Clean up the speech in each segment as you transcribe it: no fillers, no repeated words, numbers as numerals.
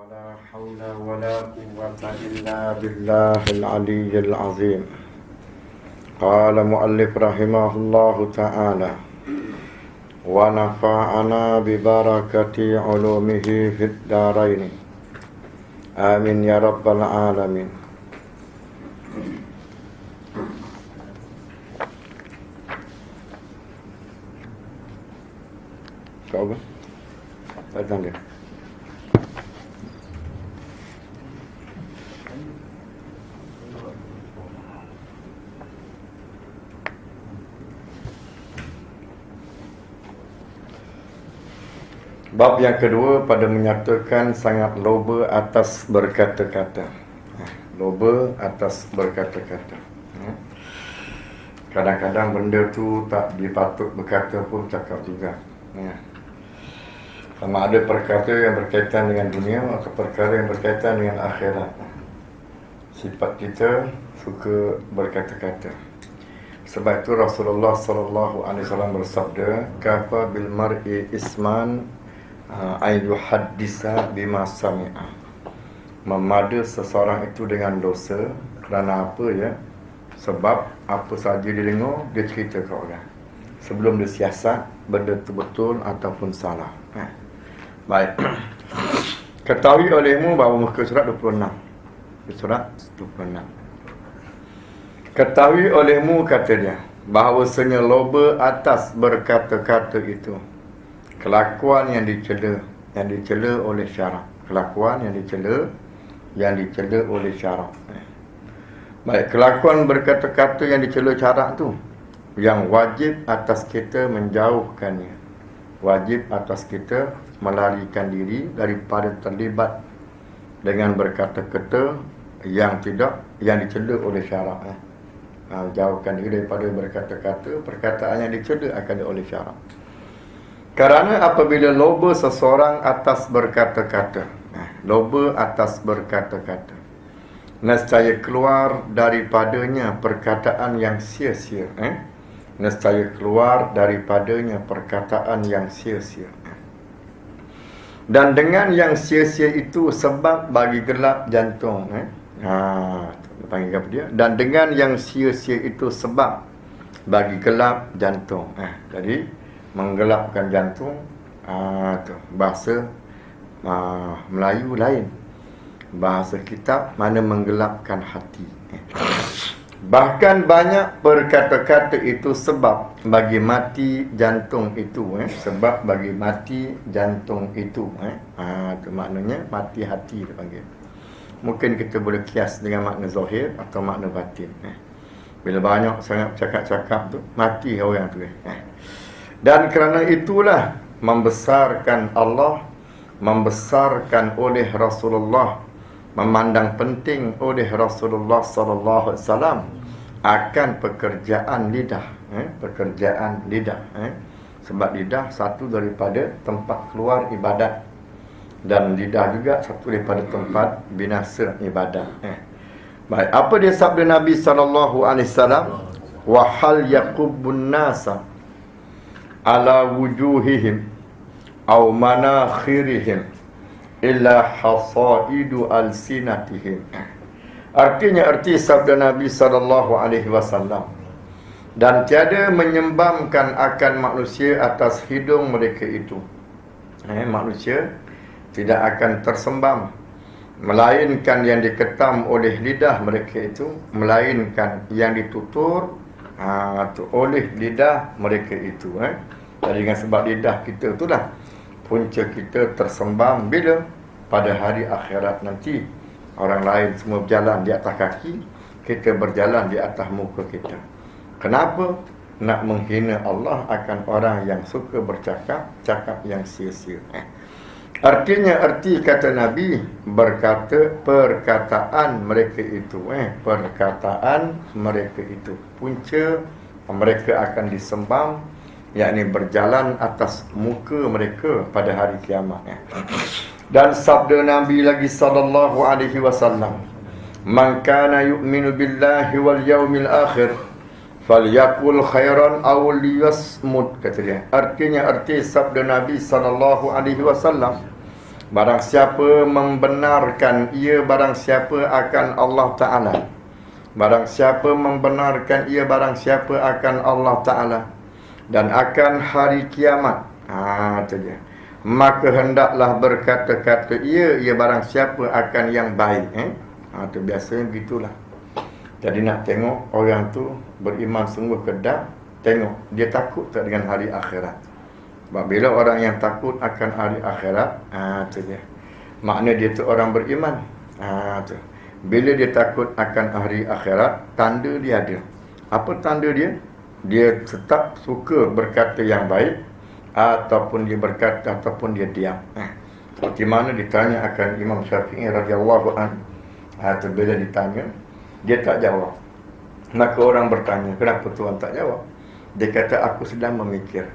ولا حول ولا قوة إلا بالله العلي العظيم. قال مؤلف رحمه الله تعالى: ونفعنا ببركة علومه في الدارين آمين يا رب العالمين. Coba datang dia. Bab yang kedua pada menyatakan sangat loba atas berkata-kata. Loba atas berkata-kata. Kadang-kadang benda tu tak dipatut berkata pun cakap juga. Sama ada perkara yang berkaitan dengan dunia atau perkara yang berkaitan dengan akhirat. Sifat kita suka berkata-kata. Sebab itu Rasulullah sallallahu alaihi wasallam bersabda, "Kafa bil mar'i isman ayu hadisa bima sami'a." Memada seseorang itu dengan dosa kerana apa ya? Sebab apa saja dia dengar, dia cerita ke orang. Sebelum dia siasat benda itu betul ataupun salah. Baik. Ketahui olehmu bahawa muka surat 26. Surat 26. Ketahui olehmu, kata dia, bahawasanya loba atas berkata-kata itu kelakuan yang dicela oleh syarak. Kelakuan yang dicela oleh syarak. Baik, kelakuan berkata-kata yang dicela syarak tu yang wajib atas kita menjauhkannya. Wajib atas kita melarikan diri daripada terlibat dengan berkata-kata yang dicela oleh syarak. Jauhkan diri daripada berkata-kata perkataan yang dicela akan oleh syarak. Kerana apabila loba seseorang atas berkata-kata, loba atas berkata-kata, nescaya keluar daripadanya perkataan yang sia-sia. Nescaya keluar daripadanya perkataan yang sia-sia. Dan dengan yang sia-sia itu sebab bagi gelap jantung. Panggil apa dia? Dan dengan yang sia-sia itu sebab bagi gelap jantung. Jadi menggelapkan jantung, tu bahasa Melayu lain. Bahasa kitab mana menggelapkan hati. Bahkan banyak berkata-kata itu sebab bagi mati jantung itu. Sebab bagi mati jantung itu. Itu maknanya mati hati dia panggil. Mungkin kita boleh kias dengan makna zahir atau makna batin. Bila banyak sangat cakap-cakap tu, mati orang tu. Dan kerana itulah membesarkan Allah, membesarkan oleh Rasulullah, memandang penting oleh Rasulullah sallallahu alaihi wasallam akan pekerjaan lidah. Pekerjaan lidah. Sebab lidah satu daripada tempat keluar ibadat. Dan lidah juga satu daripada tempat binasa ibadat. Baik, apa dia sabda Nabi sallallahu alaihi wasallam? Wa hal yaqubbun nasa ala wujuhihim aw manakhirihim illa hasaidu alsinatihim. Artinya arti sabda Nabi sallallahu alaihi wasallam, dan tiada menyembamkan akan manusia atas hidung mereka itu. Manusia tidak akan tersembam melainkan yang diketam oleh lidah mereka itu, melainkan yang ditutur oleh lidah mereka itu. Jadi dengan sebab lidah kita itulah punca kita tersembam bila pada hari akhirat nanti orang lain semua berjalan di atas kaki, kita berjalan di atas muka kita. Kenapa? Nak menghina Allah akan orang yang suka bercakap yang sia-sia. Artinya arti kata Nabi perkataan mereka itu. Perkataan mereka itu punca mereka akan disembam, yakni berjalan atas muka mereka pada hari kiamat. Dan sabda Nabi lagi sallallahu alaihi wasallam, "Man kana yu'minu billahi wal yaumil akhir falyakul khairan aw liyasmut," kata dia. Artinya arti sabda Nabi sallallahu alaihi wasallam, Barang siapa membenarkan ia barang siapa akan Allah Ta'ala. Barang siapa membenarkan ia barang siapa akan Allah Ta'ala dan akan hari kiamat. Itu dia. Maka hendaklah berkata-kata ia barang siapa akan yang baik. Itu biasanya begitulah. Jadi nak tengok orang tu beriman sungguh ke tak, tengok dia takut tak dengan hari akhirat. Sebab bila orang yang takut akan hari akhirat, tu dia. Makna dia tu orang beriman. Tu. Bila dia takut akan hari akhirat, tanda dia ada. Apa tanda dia? Dia tetap suka berkata yang baik, ataupun dia berkata, ataupun dia diam. Seperti mana ditanya akan Imam Syafi'i radhiyallahu anhu. Bila ditanya, dia tak jawab. Maka orang bertanya, kenapa Tuhan tak jawab? Dia kata, aku sedang memikir,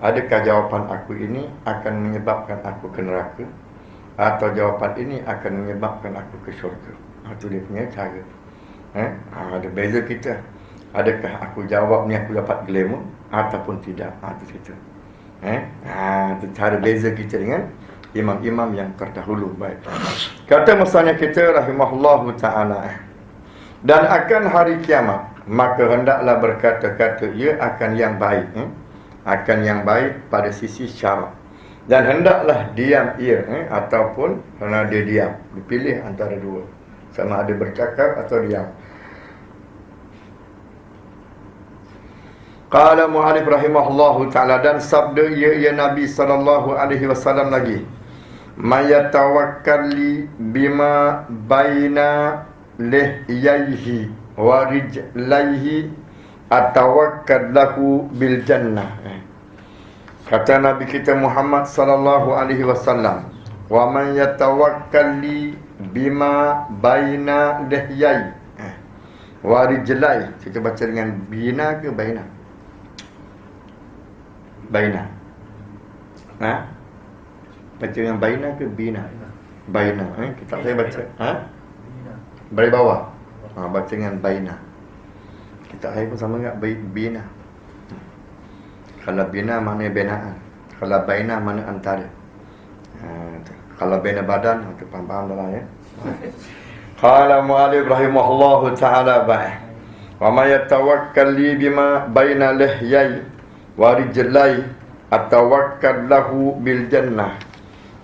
adakah jawapan aku ini akan menyebabkan aku ke neraka, atau jawapan ini akan menyebabkan aku ke syurga. Itu dia punya cara. Ada beza kita. Adakah aku jawab ni aku dapat glamour ataupun tidak. Itu kita. Itu cara beza kita dengan imam-imam yang terdahulu. Baik. Kata musannif kita rahimahullahu ta'ala, dan akan hari kiamat, maka hendaklah berkata-kata ia akan yang baik. Akan yang baik pada sisi syarak. Dan hendaklah diam ia, ataupun kerana dia diam. Dipilih antara dua, sama ada bercakap atau diam. Qala mu'alif rahimahullahu ta'ala, dan sabda ia Nabi SAW lagi, mayatawakkali bima baina lihyaihi wa rijlaihi atawakkal lahu bil jannah. Kata Nabi kita Muhammad sallallahu alaihi wasallam, wa man yatawakkali bima baina lihyai wa rijlai. Kita baca dengan bina ke baina? Baina. Baca dengan baina ke bina? Baina. Kita saya baca. Dari bawah. Baca dengan baina. Kita saya pun sama enggak bina. Kalau bina maknanya binaan. Kalau baina maknanya antara. Kalau bina badan, itu paham dah ya. Qala mu'alif rahimahullahu ta'ala ba'ah, wa ma yatawakkali bima baina lihyai wa rijlai atawakkal lahu bil jannah.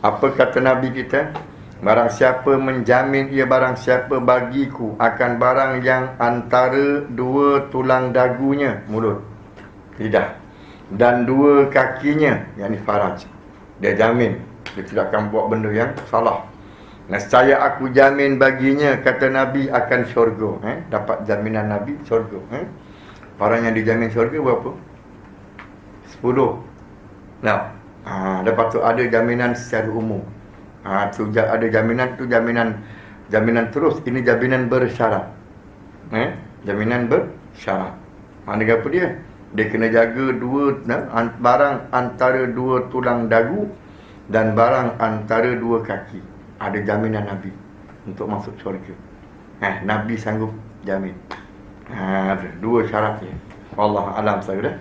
Apa kata Nabi kita? Barang siapa menjamin ia barang siapa bagiku akan barang yang antara dua tulang dagunya, mulut, lidah, dan dua kakinya, yakni faraj. Dia jamin dia tidak akan buat benda yang salah. Nescaya aku jamin baginya, kata Nabi, akan syurga. Dapat jaminan Nabi syurga. Orang yang dijamin syurga berapa? 10. Nah, lepas tu ada jaminan secara umum. Ada jaminan tu jaminan terus. Ini jaminan bersyarat. Jaminan bersyarat. Maknanya apa dia? Dia kena jaga barang antara dua tulang dagu dan barang antara dua kaki. Ada jaminan Nabi untuk masuk syurga. Nabi sanggup jamin. Dua syarat dia. Wallahu alam sahaja.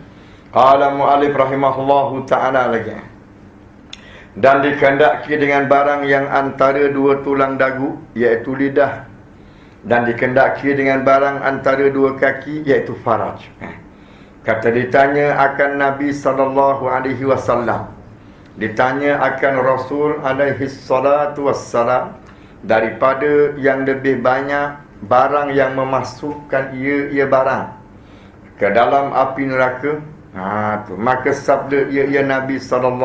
Qala mu'alif rahimahullahu ta'ala lagi, dan dikehendaki dengan barang yang antara dua tulang dagu, iaitu lidah, dan dikehendaki dengan barang antara dua kaki, iaitu faraj. Kata ditanya akan Nabi SAW, ditanya akan Rasul alaihi salatu wassalam, daripada yang lebih banyak barang yang memasukkan ia barang ke dalam api neraka. Maka sabda ia Nabi SAW,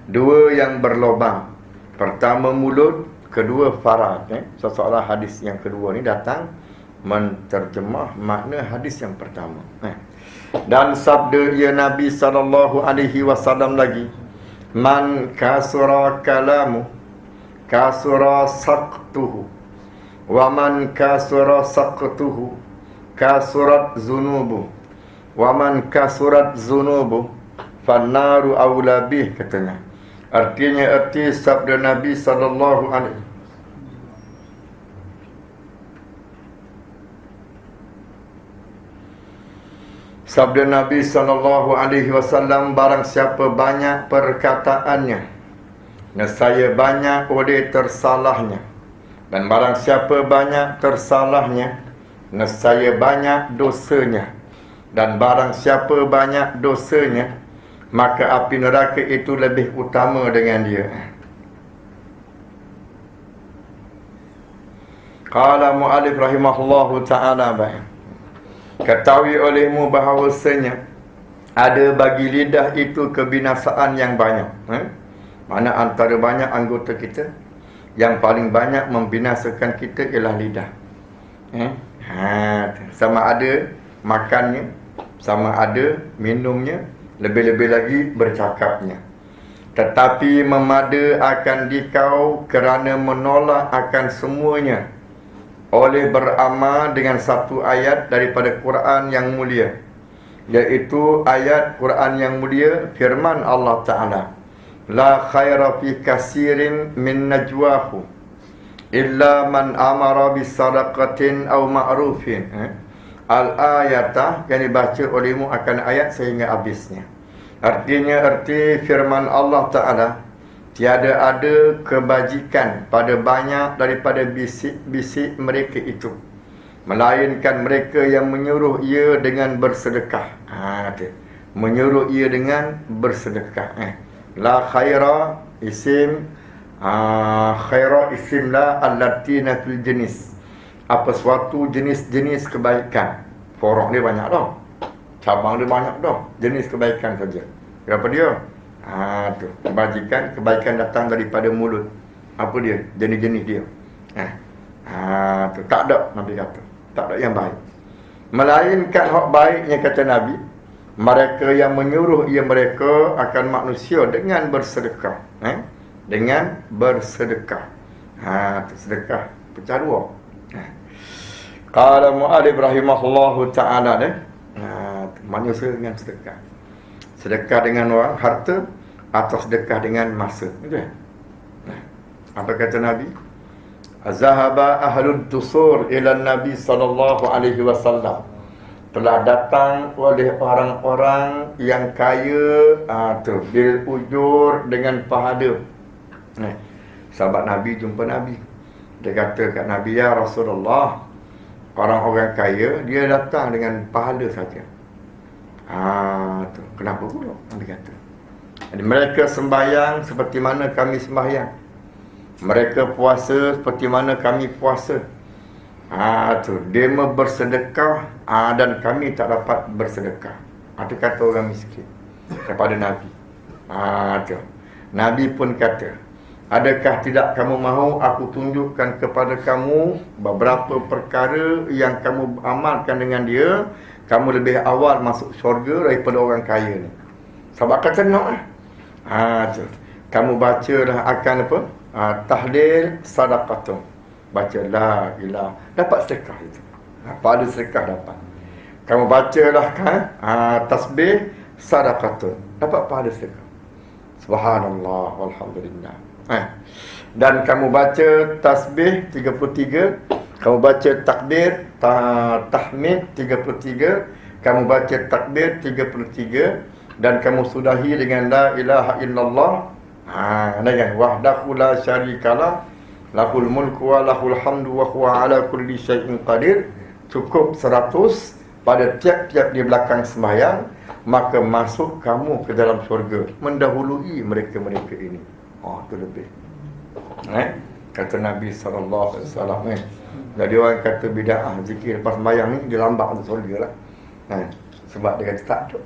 dua yang berlubang, pertama mulut, kedua faraj. Seolah hadis yang kedua ni datang menterjemah makna hadis yang pertama. Dan sabda ia Nabi SAW lagi, man kasura kalamu kasura saqtuhu, wa man kasura saqtuhu kasurat zunubu, wa man kasurat zunubu fannaru aula bih, katanya. Arti sabda Nabi sallallahu alaihi sabda Nabi sallallahu alaihi wasallam, barang siapa banyak perkataannya nescaya banyak oleh tersalahnya. Dan barang siapa banyak tersalahnya, nescaya banyak dosanya. Dan barang siapa banyak dosanya, maka api neraka itu lebih utama dengan dia. Qala mu'alif rahimahullahu ta'ala, ketahui olehmu bahawasanya ada bagi lidah itu kebinasaan yang banyak. Mana antara banyak anggota kita, yang paling banyak membinasakan kita ialah lidah. Sama ada makannya, sama ada minumnya, lebih-lebih lagi bercakapnya. Tetapi memada akan dikau kerana menolak akan semuanya oleh beramal dengan satu ayat daripada Quran yang mulia, iaitu ayat Quran yang mulia, firman Allah Ta'ala, la khaira fi kasirin min najwahu illa man amara bisadaqatin aw ma'rufin. Al-ayatah yang dibaca olehmu akan ayat sehingga habisnya. Artinya, arti firman Allah Ta'ala, tiada ada kebajikan pada banyak daripada bisik-bisik mereka itu, melainkan mereka yang menyuruh ia dengan bersedekah. Menyuruh ia dengan bersedekah. La khaira isim, khaira isim la allatina fil jenis. Apa suatu jenis-jenis kebaikan. Forok dia banyak dah, cabang dia banyak dah, jenis kebaikan saja. Berapa dia? Tu kebaikan datang daripada mulut. Apa dia? Jenis-jenis dia. Tu tak ada, Nabi kata, tak ada yang baik, melainkan hak baiknya, kata Nabi, mereka yang menyuruh ia mereka akan manusia dengan bersedekah. Dengan bersedekah. Tu sedekah pecah dua. Qala mu'alif rahimahullahu ta'ala, manusia dengan sedekah. Sedekah dengan orang harta atau sedekah dengan masa. Itu ya? Apa kata Nabi? Zahaba ahlud dusur ila Nabi sallallahu alaihi wasallam. Telah datang oleh orang-orang yang kaya, bil ujur, dengan pahala. Sahabat Nabi jumpa Nabi. Dia kata kat Nabi, ya Rasulullah, orang-orang kaya dia datang dengan pahala saja. Kenapa pula? Nabi kata, jadi mereka sembahyang seperti mana kami sembahyang, mereka puasa seperti mana kami puasa. Dia bersedekah, dan kami tak dapat bersedekah. Itu kata orang miskin kepada Nabi. Nabi pun kata, adakah tidak kamu mahu aku tunjukkan kepada kamu beberapa perkara yang kamu amalkan dengan dia, kamu lebih awal masuk syurga daripada orang kaya ni. Sahabat kata nak. Kamu bacalah akan apa? Tahlil sadaqatun. Baca la ilah, dapat sedekah itu. Pada sedekah dapat. Kamu bacalah kan tasbih sadaqatun, dapat pahala sedekah. Subhanallah walhamdulillah. Dan kamu baca tasbih 33, kamu baca takbir tahmid 33, kamu baca takbir 33, dan kamu sudahi dengan la ilaha illallah. Dengan wahdahu la syarikalah, lahul mulku wa lahul hamdu wa huwa ala kulli syai'in qadir. Cukup 100 pada tiap-tiap di belakang sembahyang, maka masuk kamu ke dalam syurga mendahului mereka-mereka ini. Itu lebih. Kata Nabi SAW. Jadi orang kata bid'ah zikir lepas sembahyang ni, dia lambat untuk syurga lah. Sebab dia kata tak ada.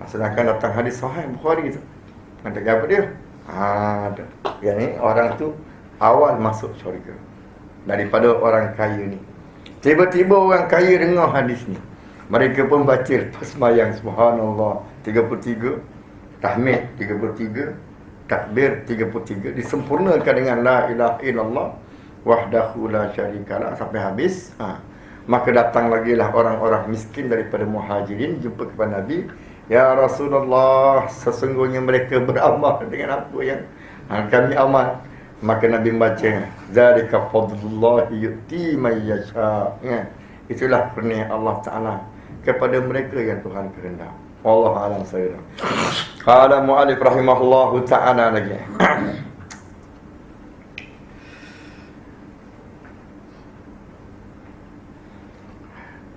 Sedangkan datang hadis sahih Bukhari tu, kata apa dia? Yang ni orang tu awal masuk syurga daripada orang kaya ni. Tiba-tiba orang kaya dengar hadis ni, mereka pun baca lepas sembahyang subhanallah 33, tahmid 33, takbir 33, disempurnakan dengan la ilaha illallah wahdahu la syarikalah sampai habis. Maka datang lagi lah orang-orang miskin daripada muhajirin jumpa kepada Nabi, ya Rasulullah, sesungguhnya mereka beramal dengan apa yang kami amal. Maka Nabi membaca, zalika fadlullah yu'ti man yasha. Itulah kurnia Allah Ta'ala kepada mereka yang Tuhan kehendak. Allah alam saya. Qala mu'alif rahimahullahu ta'ala lagi.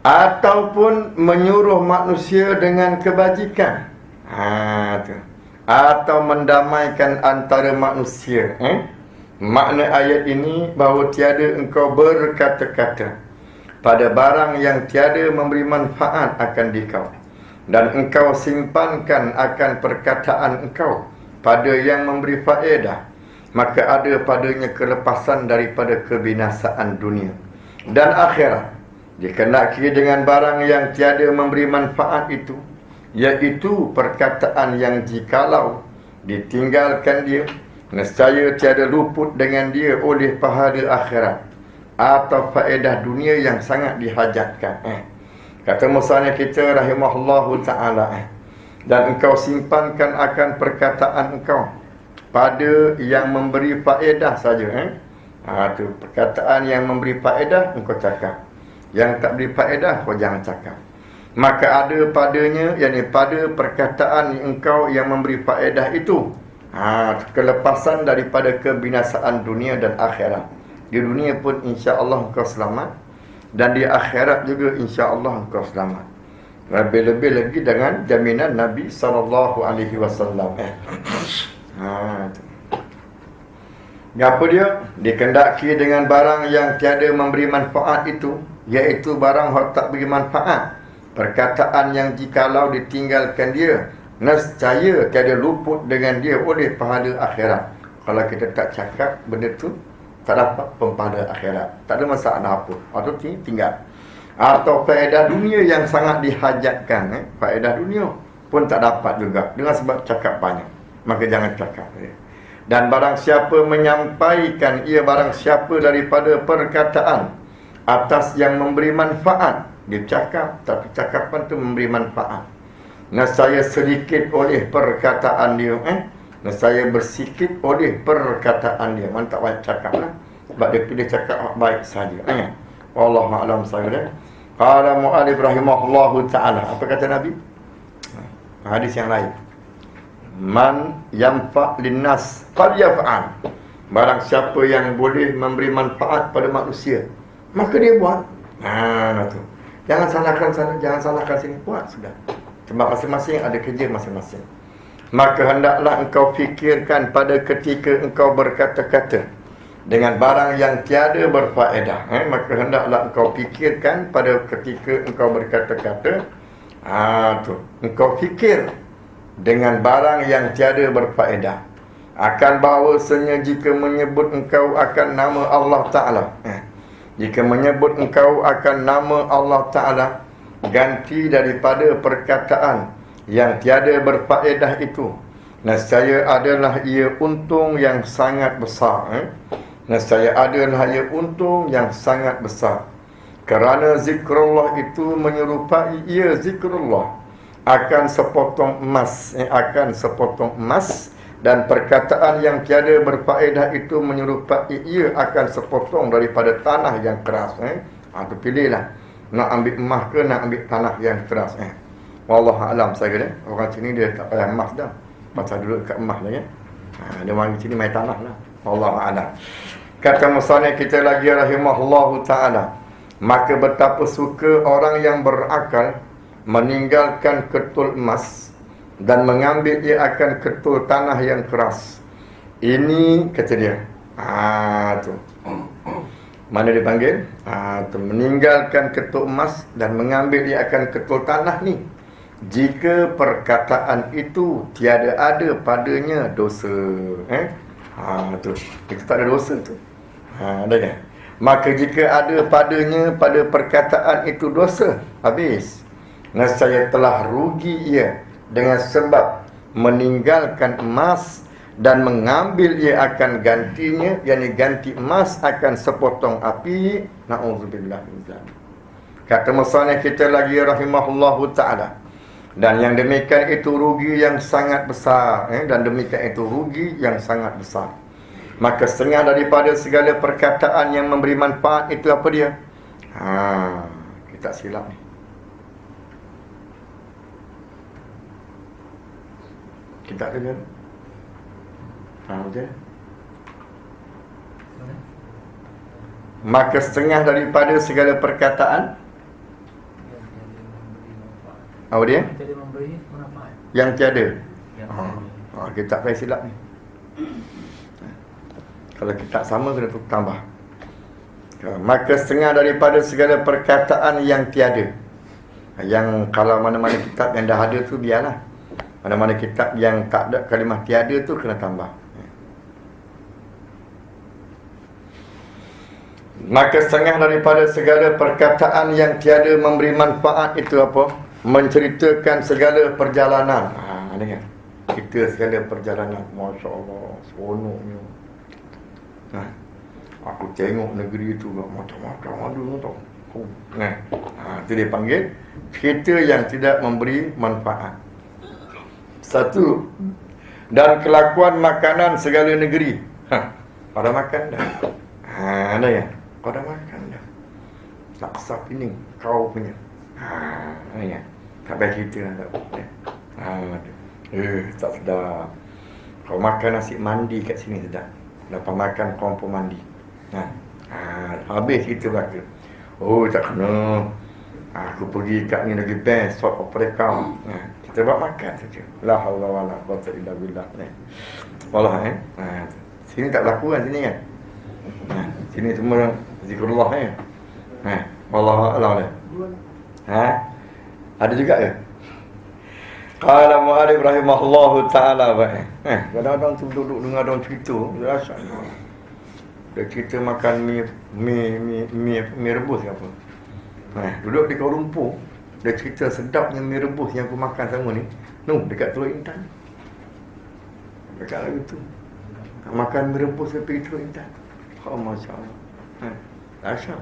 Ataupun menyuruh manusia dengan kebajikan. Tu. Atau mendamaikan antara manusia. Makna ayat ini bahawa tiada engkau berkata-kata pada barang yang tiada memberi manfaat akan dikau, dan engkau simpankan akan perkataan engkau pada yang memberi faedah, maka ada padanya kelepasan daripada kebinasaan dunia dan akhirat. Dikenaki dengan barang yang tiada memberi manfaat itu, iaitu perkataan yang jikalau ditinggalkan dia, nescaya tiada luput dengan dia oleh pahala akhirat atau faedah dunia yang sangat dihajatkan. Kata musannif kita rahimahullahu ta'ala, dan engkau simpankan akan perkataan engkau pada yang memberi faedah saja. Tu perkataan yang memberi faedah engkau cakap, yang tak beri faedah kau jangan cakap. Maka ada padanya, yakni pada perkataan engkau yang memberi faedah itu, kelepasan daripada kebinasaan dunia dan akhirat. Di dunia pun insya-Allah engkau selamat, dan di akhirat juga insya-Allah engkau selamat. Lebih-lebih lagi dengan jaminan Nabi SAW. Apa dia? Dikendaki dengan barang yang tiada memberi manfaat itu, iaitu barang yang tak beri manfaat. Perkataan yang jikalau ditinggalkan dia, nescaya tiada luput dengan dia oleh pahala akhirat. Kalau kita tak cakap benda tu, tak dapat pahala akhirat, tak ada masalah apa, atau tinggal. Atau faedah dunia yang sangat dihajatkan, faedah dunia pun tak dapat juga dengan sebab cakap banyak. Maka jangan cakap. Dan barang siapa menyampaikan ia barang siapa daripada perkataan atas yang memberi manfaat, dia cakap tapi cakapan tu memberi manfaat, nescaya sedikit oleh perkataan dia, nescaya bersikit oleh perkataan dia. Man tak banyak cakap lah, sebab dia pilih cakap baik saja. Wallahu a'lam bishawab. Qala mu'alif rahimahullahu ta'ala. Apa kata Nabi? Hadis yang lain, man yanfa' linnas falyaf'al. Barang siapa yang boleh memberi manfaat pada manusia, maka dia buat. Tu. Jangan salahkan sana, jangan salahkan sini, buat sudah. Sebab masing-masing ada kerja masing-masing. Maka hendaklah engkau fikirkan pada ketika engkau berkata-kata dengan barang yang tiada berfaedah. Maka hendaklah engkau fikirkan pada ketika engkau berkata-kata. Tu. Engkau fikir dengan barang yang tiada berfaedah, akan bahawasanya jika menyebut engkau akan nama Allah Ta'ala, jika menyebut engkau akan nama Allah Ta'ala, ganti daripada perkataan yang tiada berfaedah itu, nescaya adalah ia untung yang sangat besar. Nescaya adalah ia untung yang sangat besar. Kerana zikrullah itu menyerupai ia zikrullah akan sepotong emas, akan sepotong emas, dan perkataan yang tiada berfaedah itu menyerupai ia akan sepotong daripada tanah yang keras. Tu pilihlah, nak ambil emas ke nak ambil tanah yang keras. Wallahu a'lam saya. Orang sini dia tak payah emas dah, pasal duduk kat emas dah. Dia mari sini main tanah lah. Wallahu a'lam. Kata musannif kita lagi rahimahullahu ta'ala, maka betapa suka orang yang berakal meninggalkan ketul emas dan mengambil ia akan ketul tanah yang keras. Ini kata dia, tu mana dipanggil? Tu meninggalkan ketul emas dan mengambil ia akan ketul tanah ni, jika perkataan itu tiada ada padanya dosa. Tu itu tak ada dosa tu. Ada kan? Maka jika ada padanya pada perkataan itu dosa, habis. Nescaya telah rugi ia dengan sebab meninggalkan emas dan mengambil ia akan gantinya, yakni ganti emas akan sepotong api. Na'udzubillah min dzalik. Kata musannif kita lagi rahimahullahu ta'ala, dan yang demikian itu rugi yang sangat besar, dan demikian itu rugi yang sangat besar. Maka setengah daripada segala perkataan yang memberi manfaat itu apa dia? Kita silap ni. Kita ada kan? Betul. Maka setengah daripada segala perkataan apa dia? Yang tiada. Kita tak payah silap ni. Kalau kita sama kena tambah. Maka setengah daripada segala perkataan yang tiada. Yang kalau mana-mana kitab yang dah ada tu biarlah. Mana-mana kitab yang tak ada kalimah tiada tu kena tambah. Maka setengah daripada segala perkataan yang tiada memberi manfaat itu apa? Menceritakan segala perjalanan. Dengar. Kita segala perjalanan. Masya Allah, seronoknya. Aku tengok negeri itu macam-macam ada tau. Itu dia panggil cerita yang tidak memberi manfaat. Satu, dan kelakuan makanan segala negeri. Pada makan dah. Ada ya? Kau dah makan dah. Laksa pining kau punya. Ya. Tak payah cerita lah. Tak sedap. Kau makan nasi mandi kat sini sedap. Lepas makan kau pun mandi. Habis cerita belaka. Oh tak kena. Aku pergi kat ni lagi best sort opera kau. Kita buat makan saja. La haula wala quwwata illa billah. Wallah sini tak berlaku kan sini kan. Sini semua zikrullah kan. Wallahu a'lam. Ada juga ke? Qala mu'alif rahimahullahu ta'ala. Kadang-kadang tu duduk dengar orang cerita, rasa dia cerita makan mi rebus ke apa. Duduk di Kuala Lumpur, dia cerita sedapnya mi rebus yang aku makan sama ni. Dekat Teluk Intan. Dekat lagu tu. Makan mi rebus dia pergi Teluk Intan. Masya Allah. Rasa.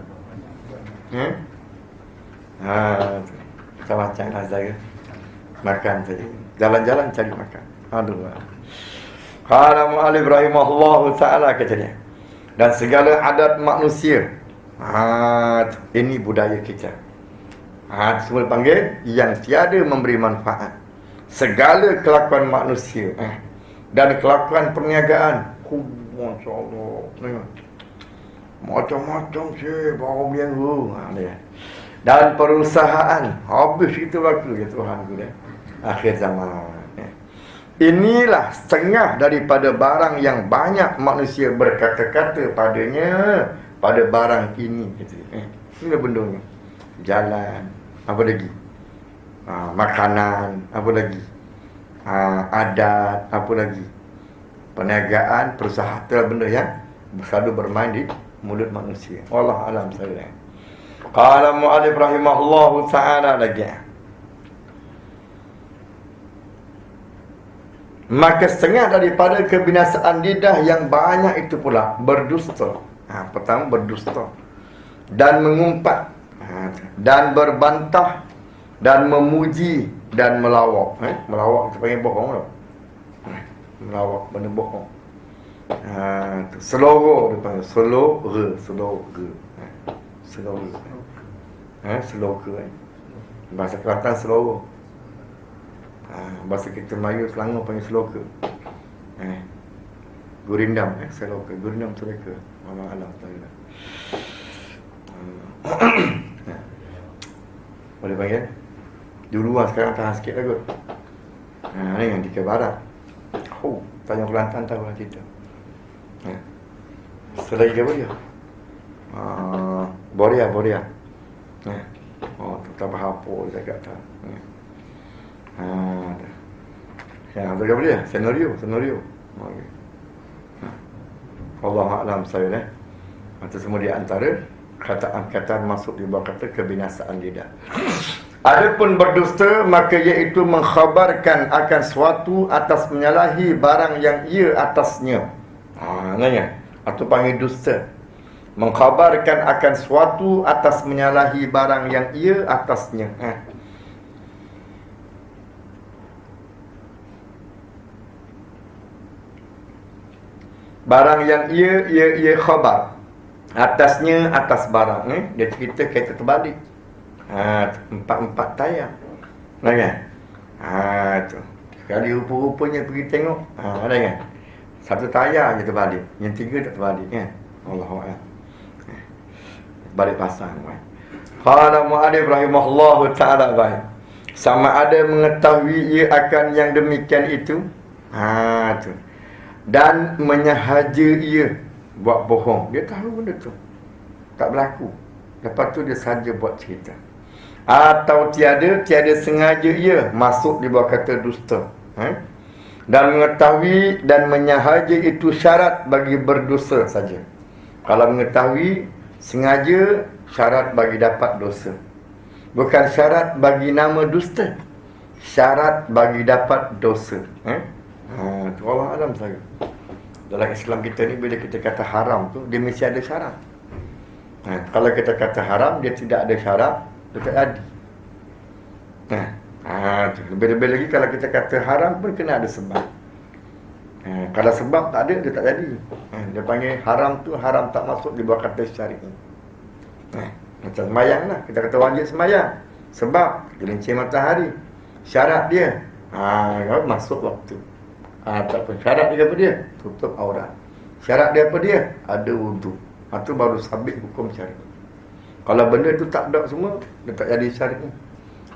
Macam-macam lah saya. Makan saja. Jalan-jalan cari makan. Aduh. Qala mu'alif rahimahullahu ta'ala kata dia. Dan segala adat manusia. Ini budaya kita. Semua panggil yang tiada memberi manfaat. Segala kelakuan manusia. Dan kelakuan perniagaan. Masya Allah. Macam-macam sih. Baru biasa. Dan perusahaan. Habis itu waktu ya Tuhan ku dia. Akhir zaman. Inilah setengah daripada barang yang banyak manusia berkata-kata padanya, pada barang ini. Inilah bendanya. Jalan. Apa lagi? Makanan. Apa lagi? Adat. Apa lagi? Perniagaan, perusahaan. Itulah benda yang selalu bermain di mulut manusia. Wallahu a'lam bishawab. Qala mu'alif rahimahullahu ta'ala lagi. Maka setengah daripada kebinasaan lidah yang banyak itu pula berdusta. Pertama berdusta. Dan mengumpat. Dan berbantah. Dan memuji. Dan melawak. Melawak kita panggil bohong tau. Melawak benda bohong. Seloro dia panggil. Seloro. Seloko. Bahasa Kelantan seloro. Bahasa kita Melayu Selangor panggil seloka. Gurindam seloka. Gurindam seloka. Allah Allah Ta'ala. Boleh panggil? Dulu sekarang tahan sikit lah kot. Ni yang di ke barat. Tanya Kelantan tahu lah cerita. Selagi apa dia? Boria. Tak faham apa dia kata. Yang ada apa dia? Senario. Okay. Allah a'lam saya Itu semua di antara kata-kata masuk di bawah kata kebinasaan lidah. Adapun berdusta maka iaitu mengkhabarkan akan suatu atas menyalahi barang yang ia atasnya. Nanya atau panggil dusta. Mengkhabarkan akan suatu atas menyalahi barang yang ia atasnya. Barang yang ia khabar. Atasnya atas barang. Dia cerita kereta terbalik. Empat tayar. Kan? Tu. Sekali rupa-rupanya pergi tengok, ada kan? Satu tayar je terbalik, yang tiga tak terbalik kan? Allahuakbar. Balik pasang kan? Qala mu'alif rahimahullahu ta'ala baik. Sama ada mengetahui ia akan yang demikian itu, tu. Dan menyahaja ia buat bohong. Dia tahu benda tu tak berlaku, lepas tu dia saja buat cerita. Atau tiada sengaja ia masuk di bawah kata dusta, dan mengetahui dan menyahaja itu syarat bagi berdosa saja. Kalau mengetahui sengaja, syarat bagi dapat dosa. Bukan syarat bagi nama dusta, syarat bagi dapat dosa. Tu Allah alam saya. Dalam Islam kita ni, bila kita kata haram tu, dia mesti ada syarat. Kalau kita kata haram, dia tidak ada syarat, dia tak jadi. Lebih-lebih lagi kalau kita kata haram pun kena ada sebab. Kalau sebab tak ada, dia tak jadi. Dia panggil haram tu, haram tak masuk di bawah kata syari'i. Macam semayang lah, kita kata wajib semayang. Sebab gelincir matahari, syarat dia masuk waktu. Tak apa, syarat dia apa dia? Tutup aurat. Syarat dia apa dia? Ada wudu. Itu baru sabit hukum syari'i. Kalau benda tu tak ada semua, dia tak jadi syari'i.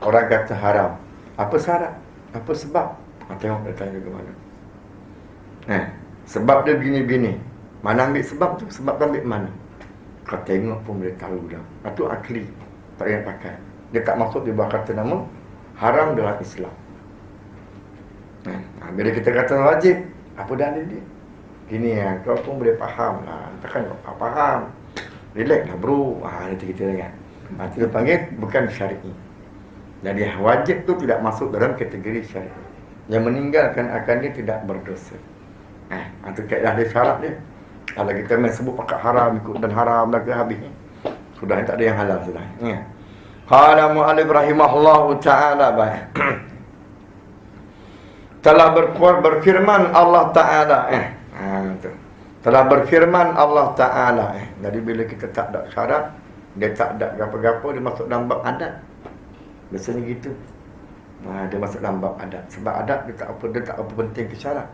Orang kata haram, apa syarat? Apa sebab? Tengok dia tanya ke mana. Sebab dia begini-begini. Mana ambil sebab tu? Sebab tu ambil mana? Kau tengok pun boleh tahu dah. Itu akli, tak payah pakai. Dia tak masuk di bawah kata nama haram dalam Islam. Bila kita kata wajib, apa dalil dia? Gini kau pun boleh faham lah. Takkan kau faham. Relax lah bro. Nanti kita dengar. Itu dia panggil bukan syari'i. Jadi wajib tu tidak masuk dalam kategori syari'i. Yang meninggalkan akannya tidak berdosa. Itu kaedah dia, syarat dia. Kalau kita main sebut pakat haram, ikut dan haram dah ke habis ni, sudah tak ada yang halal sudah. Qala mu'alif rahimahullahu ta'ala baik. Telah berfirman Allah Ta'ala telah berfirman Allah Ta'ala Jadi bila kita tak ada syarat, dia tak ada apa-apa, dia masuk dalam bab adat. Biasanya gitu. Dia masuk dalam bab adat. Sebab adat dia tak apa penting ke syarat,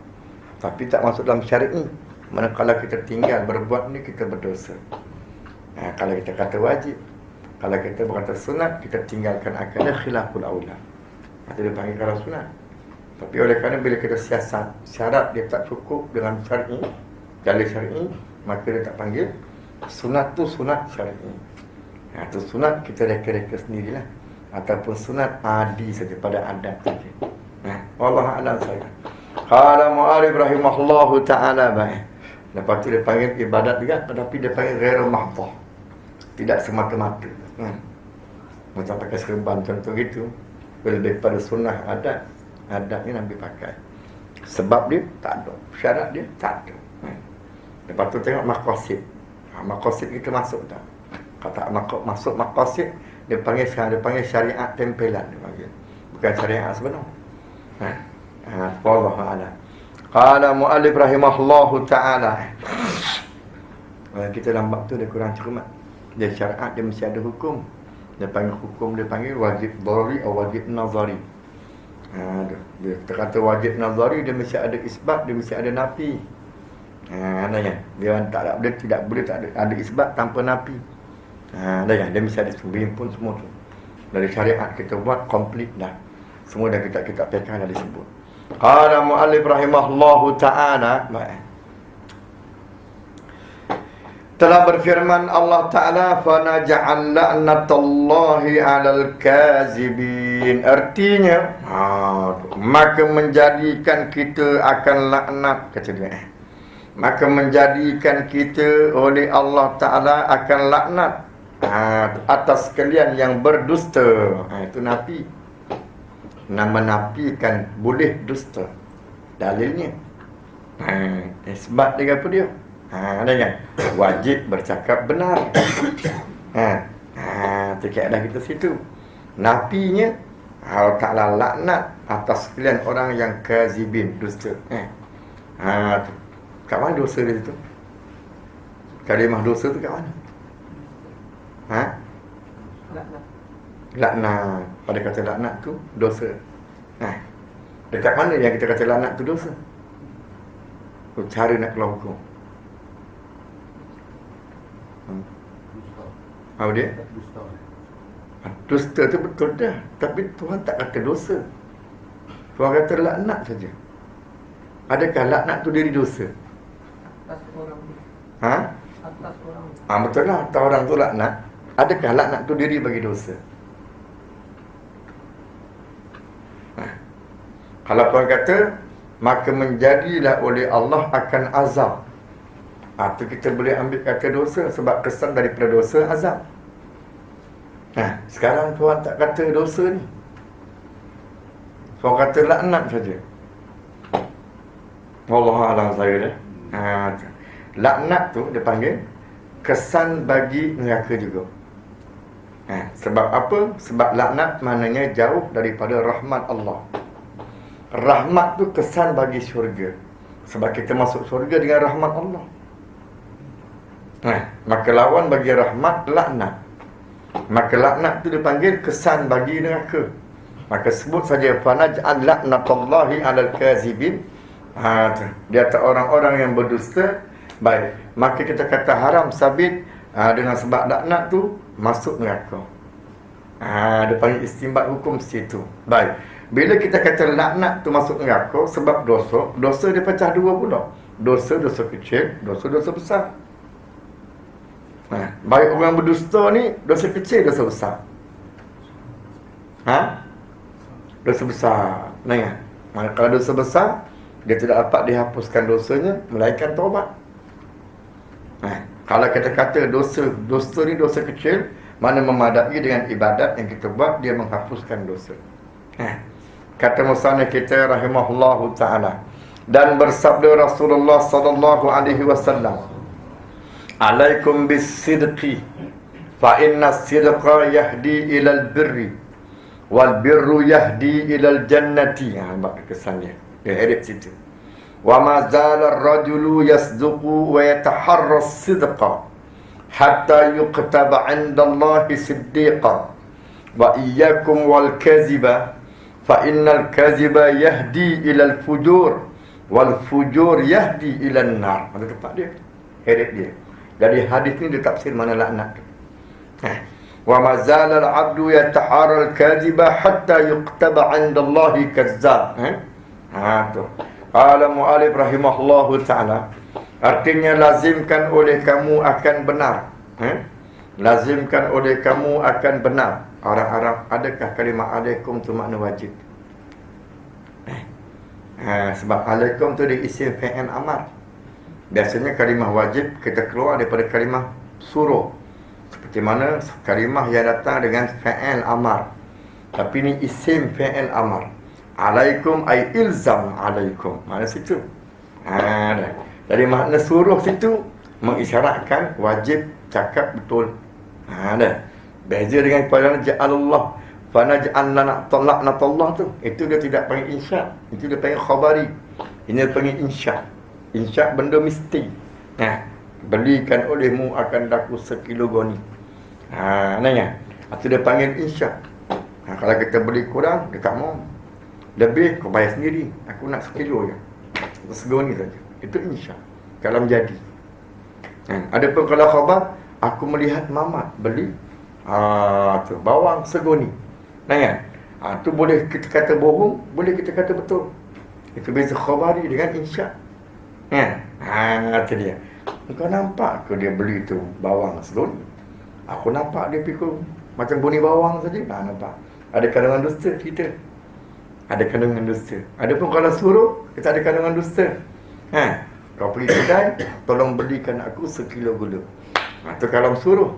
tapi tak masuk dalam syari'i. Manakala kita tinggal berbuat ni, kita berdosa. Kalau kita kata wajib, kalau kita berkata sunat, kita tinggalkan akalnya khilaful aula. Itu dia panggil kalau sunat. Tapi oleh kerana bila kita siasat, syarat dia tak cukup dengan syar'i, dalil syar'i, maka dia tak panggil sunat tu sunat syar'i. Tu sunat kita reka-reka sendirilah, ataupun sunat adi saja, pada adat saja. Allah a'lam saya. Qala mu'alif rahimahullahu ta'ala baik. Lepas tu dia panggil ibadat juga, tetapi dia panggil ghairu mahdhah, tidak semata-mata. Macam pakai serban contoh gitu, lebih pada sunnah adat. Adat ni Nabi pakai, sebab dia tak ada, syarat dia tak ada. Lepas tu tengok maqasid. Maqasid kita masuk tak? Kata masuk maqasid, dia panggil syariat tempelan, dia panggil, bukan syariat sebenar. Wallahu a'lam. Qala mu'alif rahimahullahu ta'ala. Kita dalam bab tu dia kurang cermat. Dia syariat dia mesti ada hukum. Dia panggil hukum, dia panggil wajib dharuri atau wajib nazari. Dia kata wajib nazari, dia mesti ada isbat, dia mesti ada nafi. Dia tidak boleh tak ada isbat tanpa nafi. Dia mesti ada himpun semua tu. Dari syariat kita buat komplit dah. Semua dah kita pekan dah disebut. Qala mu'alif rahimahullahu ta'ala, telah berfirman Allah Ta'ala, فَنَجَعَلْ لَعْنَةَ اللَّهِ عَلَى الْكَاذِبِينَ. Artinya, maka menjadikan kita akan laknat, kata dia. Maka menjadikan kita oleh Allah Ta'ala akan laknat atas kalian yang berdusta. Itu nafi. Menafikan boleh dusta. Dalilnya sebab dia apa dia? Ada kan? Wajib bercakap benar. Terkadang kita situ. Nafinya Allah Ta'ala laknat atas sekalian orang yang kazibin, dusta. Kat mana dosa dia tu? Kalimah dosa tu kat mana? Laknat. Pada kata laknat tu dosa. Dekat mana yang kita kata laknat tu dosa? Cara nak keluar hukum. Apa dia? Dusta tu betul dah. Tapi Tuhan tak kata dosa. Tuhan kata laknat saja. Adakah laknat tu diri dosa? Atas orang. Ha? Atas orang. Betul lah. Atas orang tu laknat. Adakah laknat tu diri bagi dosa? Kalau Tuhan kata, maka menjadilah oleh Allah akan azab. Tu kita boleh ambil kata dosa, sebab kesan daripada dosa azab. Sekarang Tuhan tak kata dosa ni. Tuhan kata laknat saja. Allah alam saya dah. Laknat tu dia panggil kesan bagi neraka juga. Sebab apa? Sebab laknat maknanya jauh daripada rahmat Allah. Rahmat tu kesan bagi syurga. Sebab kita masuk syurga dengan rahmat Allah. Maka lawan bagi rahmat laknat. Maka laknat tu dipanggil kesan bagi neraka. Maka sebut saja fanaj'al laknatallahi 'alal kazibin. Dia tak orang-orang yang berdusta. Baik, maka kita kata haram sabit dengan sebab laknat tu masuk neraka. Dia panggil istinbat hukum situ. Baik. Bila kita kata laknat tu masuk neraka sebab dosa dia pecah dua pula. Dosa kecil, dosa besar. Baik orang berdusta ni dosa kecil, dosa besar. Dosa besar. Kalau dosa besar, dia tidak dapat dihapuskan dosanya melainkan taubat. Kalau kita kata dosa ni dosa kecil, mana memadai dengan ibadat yang kita buat, dia menghapuskan dosa. Kata musannif kita rahimahullahu ta'ala, dan bersabda Rasulullah sallallahu alaihi wasallam, alaikum bis-sidqi fa inna as-sidqa yahdi ilal birri wal birru yahdi ilal jannati. Nampak kesannya dia edit situ. Wa ma zala ar-rajulu yasduqu wa yataharra as-sidqa hatta yuqtaba 'inda Allahi siddiqan wa iyyakum wal kadhiba fa innal kadhiba yahdi ilal fujur wal fujur yahdi ilan nar. Ada tempat dia, edit dia. Jadi hadis ni dia tafsir mana laknat. Wa mazala al-'abdu yatahara al-kadhiba hatta yuqtaba 'inda Allahi kazzab. Tu. Qala mu'allif rahimahullahu ta'ala, artinya lazimkan oleh kamu akan benar. Lazimkan oleh kamu akan benar. Orang Arab, adakah kalimah alaikum tu makna wajib? Sebab alaikum tu dia isim fi'il amar. Biasanya kalimah wajib kita keluar daripada kalimah suruh. Seperti mana kalimah yang datang dengan fi'il amar. Tapi ni isim fi'il amar. Alaikum ay ilzam alaikum. Mana situ? Jadi makna suruh situ mengisyaratkan wajib cakap betul. Beza dengan pada ja'alallah fanaj'al laknatullah tu. Itu dia tidak panggil insya. Itu dia panggil khabari. Ini dia panggil insya. Insya benda mesti. Belikan olehmu akan daku sekilo goni. Itu dia panggil insya. Kalau kita beli kurang, dia tak mau. Lebih, kau bayar sendiri. Aku nak sekilo je. Segoni saja. Itu insya. Kalau menjadi. Adapun kalau khabar, aku melihat mamat beli tu bawang segoni. Tu boleh kita kata bohong, boleh kita kata betul. Itu beza khabari dengan insya. Itu dia. Kau nampak ke dia beli tu bawang segoni? Aku nampak dia pikul macam bunyi bawang saja. Nampak. Ada kandungan dusta kita. Ada kandungan dusta. Adapun kalau suruh, kita ada kandungan dusta. Kau pergi kedai, tolong belikan aku sekilo gula. Tu kalau suruh.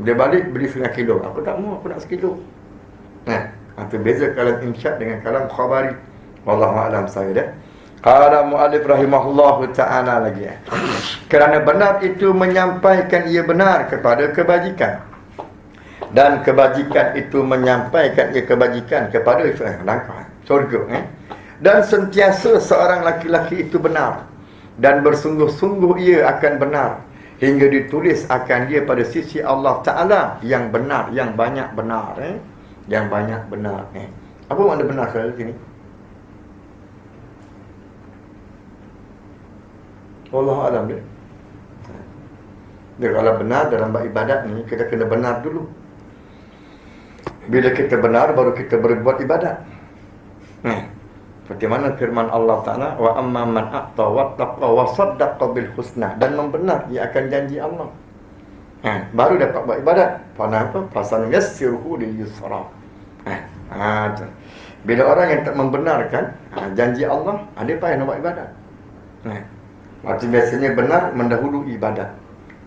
Dia balik beli setengah kilo. Aku tak mau, aku nak sekilo. Itu beza kalam insya dengan kalam khabari. Wallahu a'lam saya dah. Qala mu'allif rahimahullahu ta'ala lagi. Kerana benar itu menyampaikan ia benar kepada kebajikan. Dan kebajikan itu menyampaikan ia kebajikan kepada langkah syurga. Dan sentiasa seorang laki-laki itu benar. Dan bersungguh-sungguh ia akan benar. Hingga ditulis akan dia pada sisi Allah Ta'ala yang benar, yang banyak benar. Yang banyak benar. Apa makna benar sekali sini? Allah alam dia. Dia kalau benar dalam ibadat ni, kita kena benar dulu. Bila kita benar, baru kita berbuat ibadat. Seperti mana firman Allah Ta'ala, wa amma man a'ta wattaqa wa saddaqa bil husna, dan membenar dia akan janji Allah. Baru dapat buat ibadat. Kenapa? Fasan yassiruhu lil yusra. Bila orang yang tak membenarkan janji Allah, dia payah nak buat ibadat. Maksud biasanya benar mendahului ibadat.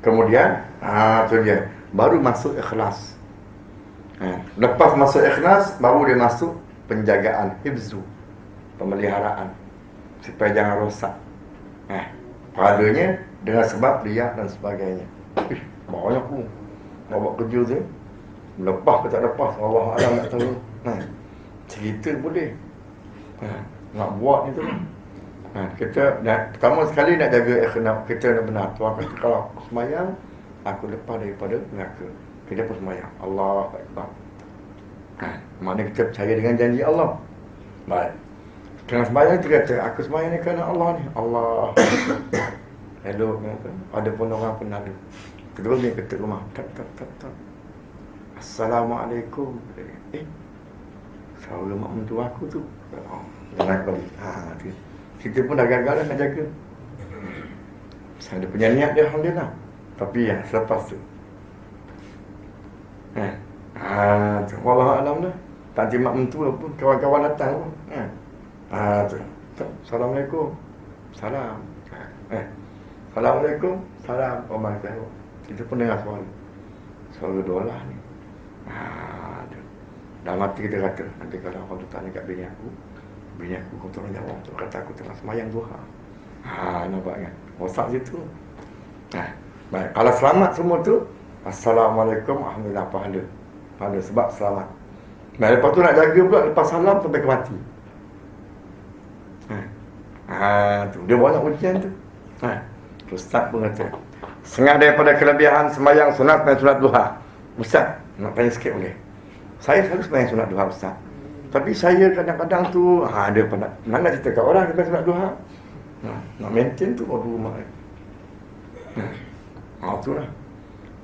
Kemudian tu dia, baru masuk ikhlas. Lepas masuk ikhlas, baru dia masuk penjagaan, hifzu, pemeliharaan, supaya jangan rosak padanya dengan sebab riak dan sebagainya. Banyak pun nak buat kerja tu, lepas ke tak lepas, Allah alam nak tahu. Cerita boleh, nak buat ni tu. Kita pertama sekali nak jaga ikhlas, kita nak benar. Tuan kata kalau aku semayang, aku lepas daripada neraka. Kita pun semayang, Allahu Akbar. Mana kita percaya dengan janji Allah. Baik. Tengah semayang kita kata, aku semayang ni kerana Allah ni. Allah. Elok kata. Ada pun orang pernah ada. Kedua dia ketuk rumah. Tak. Assalamualaikum. Suara mak mentua aku tu. Jangan balik. Kita pun dah gagal nak jaga. Saya ada punya niat dia, alhamdulillah. Tapi selepas tu wallahu alam dah. Tak mak mentua pun, kawan-kawan datang pun. Assalamualaikum. Salam. Assalamualaikum. Salam. Omang tahu. Kita pun dengar suara dolah ni. Dalam hati kita kata, nanti kalau orang tu tanya kat bini aku kau tolong jawab. Tu kata aku tengah semayang duha. Nampak kan? Rosak situ. Baik, kalau selamat semua tu, Assalamualaikum, alhamdulillah, pahala sebab selamat. Lepas tu nak jaga pula lepas salam sampai ke mati. Tu dia banyak ujian tu. Ustaz pun kata, setengah daripada kelebihan semayang sunat dan sunat duha. Ustaz, nak tanya sikit boleh? Saya selalu semayang sunat duha, Ustaz. Tapi saya kadang-kadang tu ada nak cerita kat orang sampai sunat duha. Nak maintain tu baru rumah. Itulah.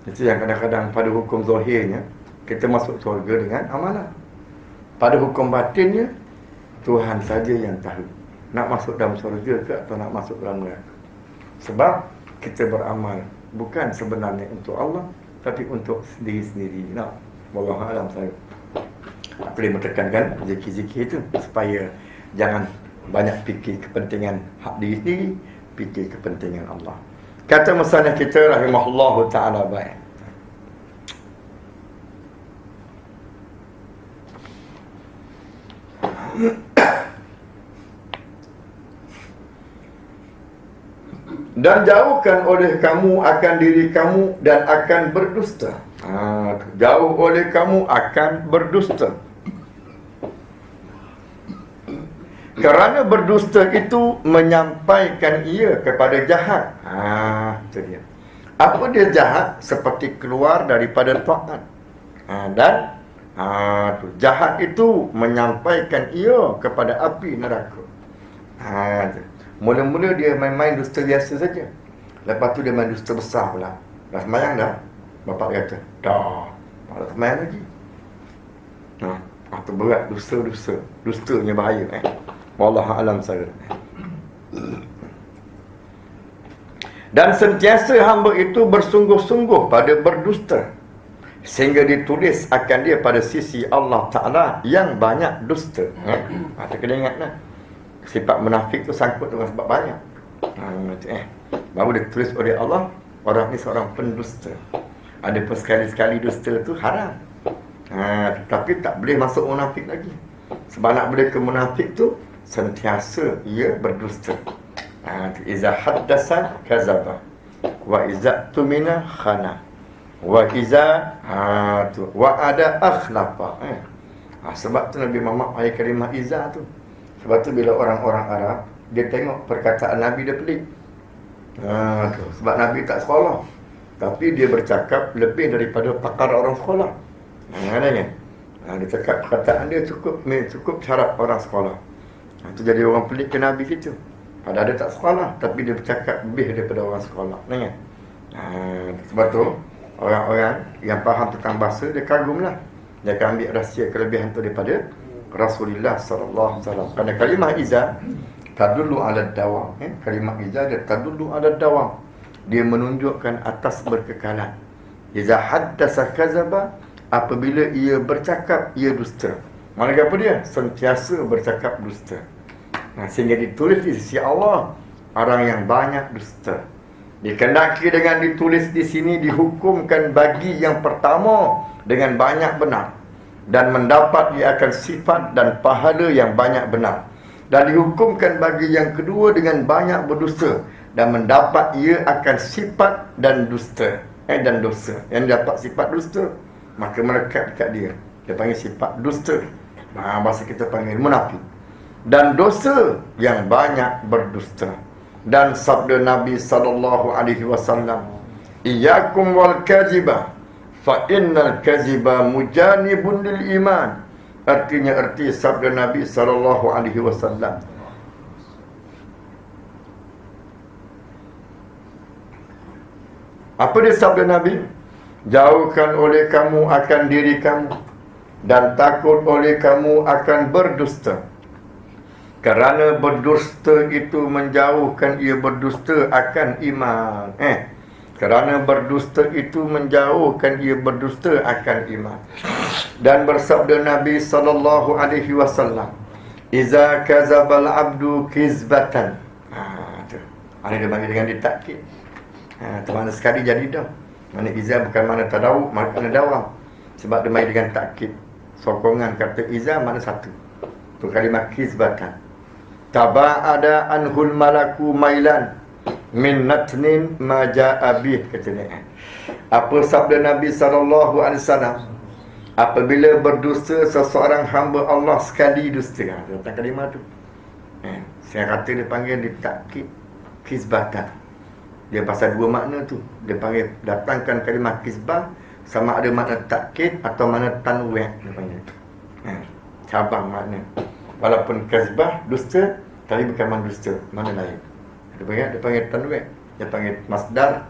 Itu yang kadang-kadang pada hukum zahirnya kita masuk syurga dengan amalan. Pada hukum batinnya Tuhan saja yang tahu nak masuk dalam syurga ke atau nak masuk dalam neraka. Sebab kita beramal bukan sebenarnya untuk Allah, tapi untuk diri sendiri. Wallahu alam saya. Boleh menekankan zikir-zikir itu supaya jangan banyak fikir kepentingan hak diri sendiri, fikir kepentingan Allah. Kata musannif kita rahimahullahu ta'ala baik. Dan jauhkan oleh kamu akan diri kamu dan akan berdusta. Jauh oleh kamu akan berdusta. Kerana berdusta itu menyampaikan ia kepada jahat. Itu dia. Apa dia jahat? Seperti keluar daripada taat. Dan jahat itu menyampaikan ia kepada api neraka. Mula-mula dia main-main dusta biasa saja. Lepas tu dia main dusta besar pula. Dah semayang dah. Bapak dia kata, dah semayang lagi. Itu berat dusta-dusta. Dustanya bahaya. Wallahu alam saya. Dan sentiasa hamba itu bersungguh-sungguh pada berdusta, sehingga ditulis akan dia pada sisi Allah Ta'ala yang banyak dusta. Kita kena ingat lah. Sifat munafik tu sangkut dengan sebab banyak. Baru ditulis oleh Allah, orang ni seorang pendusta. Ada pun sekali-sekali dusta tu haram. Tapi tak boleh masuk munafik lagi. Sebab nak boleh ke munafik tu sentiasa ia berdusta. Iza haddasa kazaba, wa iza tumina khana, wa iza wa ada akhlaqa. Sebab tu Nabi Muhammad pakai kalimah iza tu. Sebab tu bila orang-orang Arab dia tengok perkataan Nabi dia pelik. Sebab Nabi tak sekolah, tapi dia bercakap lebih daripada pakar orang sekolah. Dia cakap perkataan dia cukup syarat orang sekolah. Itu jadi orang pelik ke Nabi gitu. Padahal dia tak sekolah, tapi dia bercakap lebih daripada orang sekolah. Kan? Sebab tu orang-orang yang faham tentang bahasa, dia kagumlah. Dia akan ambil rahsia kelebihan tu daripada Rasulullah sallallahu alaihi wasallam. Kerana kalimah iza tadullu ala dawam. Kalimah iza dia tadullu ala dawam. Dia menunjukkan atas berkekalan. Iza haddasa kazaba, apabila ia bercakap, ia dusta. Maknanya apa dia? Sentiasa bercakap dusta. Sehingga ditulis di sisi Allah orang yang banyak dusta. Dikendaki dengan ditulis di sini dihukumkan bagi yang pertama dengan banyak benar, dan mendapat dia akan sifat dan pahala yang banyak benar, dan dihukumkan bagi yang kedua dengan banyak berdusta, dan mendapat ia akan sifat dan dusta dan dosa. Yang dapat sifat dusta, maka melekat dekat dia, dia panggil sifat dusta. Bahasa kita panggil munafik. Dan dosa yang banyak berdusta. Dan sabda Nabi sallallahu alaihi wasallam, iyyakum wal kadziba fa innal kadziba mujanibun lil iman. Artinya sabda Nabi sallallahu alaihi wasallam, apa dia sabda Nabi? Jauhkan oleh kamu akan diri kamu, dan takut oleh kamu akan berdusta. Kerana berdusta itu menjauhkan ia berdusta akan iman. Kerana berdusta itu menjauhkan ia berdusta akan iman. Dan bersabda Nabi sallallahu alaihi wasallam, iza kazabal abdu kizbatan. Ada dia panggil dengan ditakkid. Mana sekali jadi dah. Mana iza bukan mana tadawuk, mana dawam. Sebab dia main dengan takkid. Sokongan kata iza mana satu. Tu kalimah kizbatan. Taba'ada anhul malaku mailan min natnin ma ja'a bih, katanya. Apa sabda Nabi sallallahu alaihi wasallam? Apabila berdusta seseorang hamba Allah sekali dusta. Tentang kalimah tu. Saya kata dia panggil ditakkid kizbatan. Dia pasal dua makna tu. Dia panggil datangkan kalimah kizbah, sama ada makna takkid atau makna tanwih, dia panggil. Cabang makna. Walaupun kazbah dusta, tapi bukan mana dusta, mana lain. Dia panggil tanwih. Dia panggil masdar.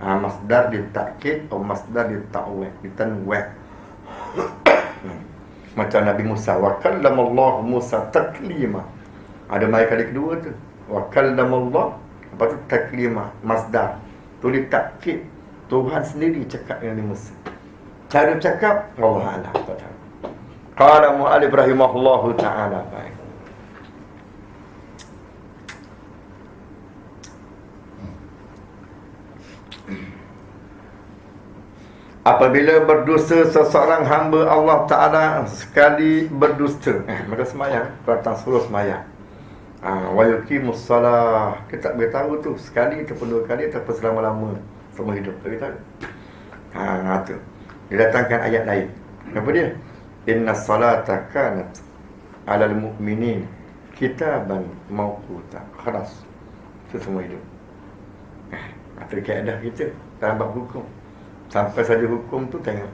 Masdar di takkid atau masdar di ta'wih, di tanwih. Macam Nabi Musa, wa kallamallahu Musa taklima. Ada mai kali kedua tu. Wa kallamallahu, apa tu taklima, masdar. Tulis takkid. Tuhan sendiri cakap dengan Nabi Musa. Cara cakap Allah A'lam. Qala mu'alif rahimahullahu ta'ala. Baik. Apabila berdusta seseorang hamba Allah Ta'ala sekali berdusta, maka semayang, datang suruh semayang. Wa yuqimus salah. Kita tak beritahu tu sekali ataupun dua kali ataupun selama-lama semua hidup. Tak beritahu. Tu. Dia datangkan ayat lain. Apa dia? Inna salata kanat alal mu'minin kitaban mawquta. Khalas. Itu semua hidup. Itu kaedah kita dalam bab hukum. Sampai saja hukum tu tengok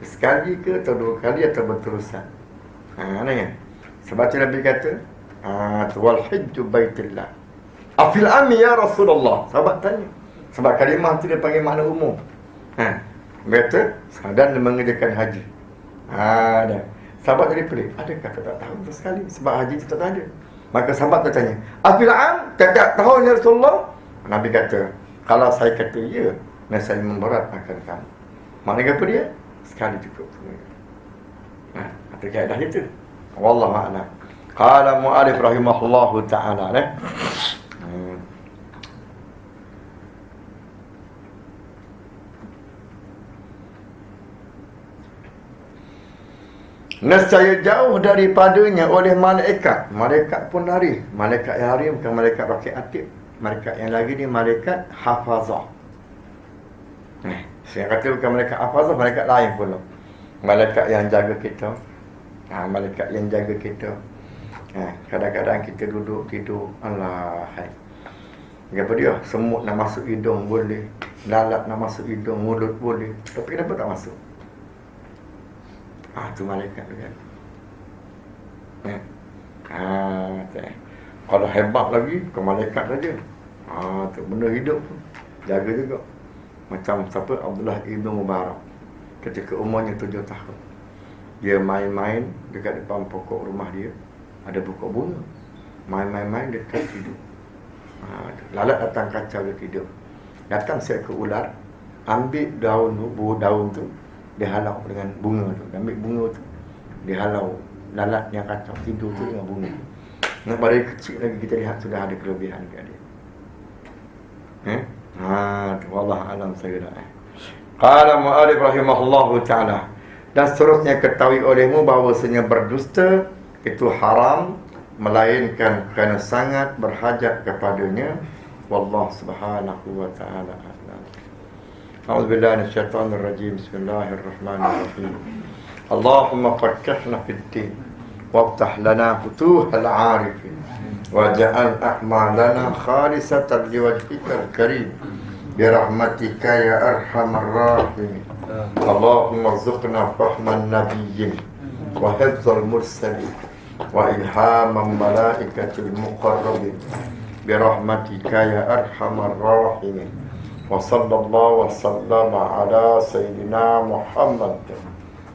sekali ke atau dua kali atau berterusan. Kan? Sebab tu Nabi kata, wal hajju baitillah. Afil ami ya Rasulullah. Sahabat tanya. Sebab kalimah tu dia panggil makna umum. Kata, dan mengerjakan haji. Dah. Sahabat tadi pelik. Adakah tak tahu tu sekali? Sebab haji tu tak ada. Maka sahabat tanya, afil am? Tak tahu ya Rasulullah? Nabi kata, kalau saya kata ya, saya memberatkan kamu. Maknanya apa dia? Sekali cukup. Itu kaedah itu. Wallahu a'lam. Qala mu'alif rahimahullahu ta'ala. Nescaya jauh daripadanya oleh malaikat. Malaikat pun lari. Malaikat yang lari bukan malaikat rakib atib. Malaikat yang lagi ni malaikat hafazah. Saya kata bukan malaikat hafazah, malaikat lain pula. Malaikat yang jaga kita. Malaikat yang jaga kita. Kadang-kadang kita duduk tidur, Allah hai. Apa dia? Semut nak masuk hidung boleh, lalat nak masuk hidung, mulut boleh. Tapi kenapa tak masuk? Tu malaikat tu kan. Kalau hebat lagi, ke malaikat saja. Tu benda hidup tu. Jaga juga. Macam siapa? Abdullah Ibn Mubarak. Ketika umurnya 7 tahun. Dia main-main dekat depan pokok rumah dia. Ada pokok bunga. Main-main dia tidur. Lalat datang kacau dia tidur. Datang seekor ular. Ambil daun tu, buah daun tu. Dia halau dengan bunga tu. Ambil bunga tu. Dia halau lalat yang kacau tidur tu dengan bunga. Nak pada kecil lagi kita lihat sudah ada kelebihan kat dia. Wallah alam saya dah. Qala mu'arif rahimahullahu ta'ala. Dan seterusnya ketahui olehmu bahawasanya berdusta itu haram, melainkan kerana sangat berhajat kepadanya. Wallahu subhanahu wa ta'ala a'lam. A'udzu billahi minasyaitonir rajim. Bismillahirrahmanirrahim. Allahumma faqqihna fid-din waftah lana futuhal 'arifin waj'al a'malana khalisatan liwajhikal karim birahmatika ya arhamar rahimin. Allahumma rzuqna fahman nabiyyin wa hifdzal mursalin wa ilhaman malaikatil muqarrabin birahmatika ya arhamar rahimin. Wa sallallahu wa sallama ala sayyidina Muhammad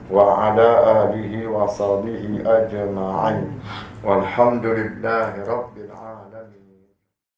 wa ala alihi wa sahbihi ajma'in walhamdulillahi rabbil alamin.